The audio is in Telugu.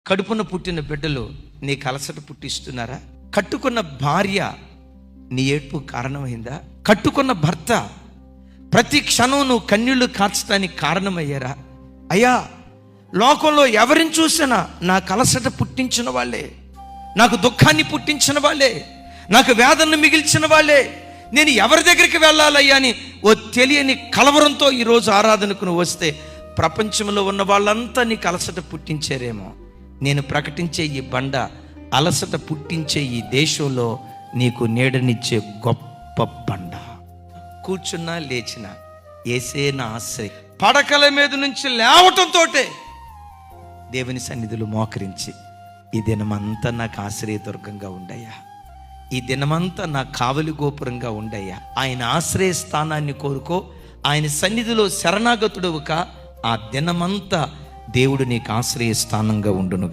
కడుపున పుట్టిన బిడ్డలు నీకు అలసట పుట్టిస్తున్నారా? కట్టుకున్న భార్య నీ ఏడ్పు కారణమైందా? కట్టుకున్న భర్త ప్రతి క్షణం నువ్వు కన్నీళ్లు కార్చడానికి కారణమయ్యారా? అయ్యా, లోకంలో ఎవరిని చూసినా నాకు అలసట పుట్టించిన వాళ్ళే, నాకు దుఃఖాన్ని పుట్టించిన వాళ్ళే, నాకు వేదనను మిగిల్చిన వాళ్ళే, నేను ఎవరి దగ్గరికి వెళ్ళాలయ్యా అని ఓ తెలియని కలవరంతో ఈరోజు ఆరాధనకు నువ్వు వస్తే ప్రపంచంలో ఉన్న వాళ్ళంతా నీకు అలసట పుట్టించారేమో. నేను ప్రకటించే ఈ బండ అలసట పుట్టించే ఈ దేశంలో నీకు నీడనిచ్చే గొప్ప బండ. కూర్చున్నా లేచినా యేసే నా ఆశ్రయం. పడకల మీద నుంచి లేవటంతో దేవుని సన్నిధిలో మోకరించి ఈ దినమంతా నాకు ఆశ్రయదుర్గంగా ఉండయ్యా, ఈ దినమంతా నా కావలి గోపురంగా ఉండయ్యా. ఆయన ఆశ్రయ స్థానాన్ని కోరుకో, ఆయన సన్నిధిలో శరణాగతుడవుక ఆ దినమంతా దేవుడు నీకు ఆశ్రయ స్థానంగా ఉండును.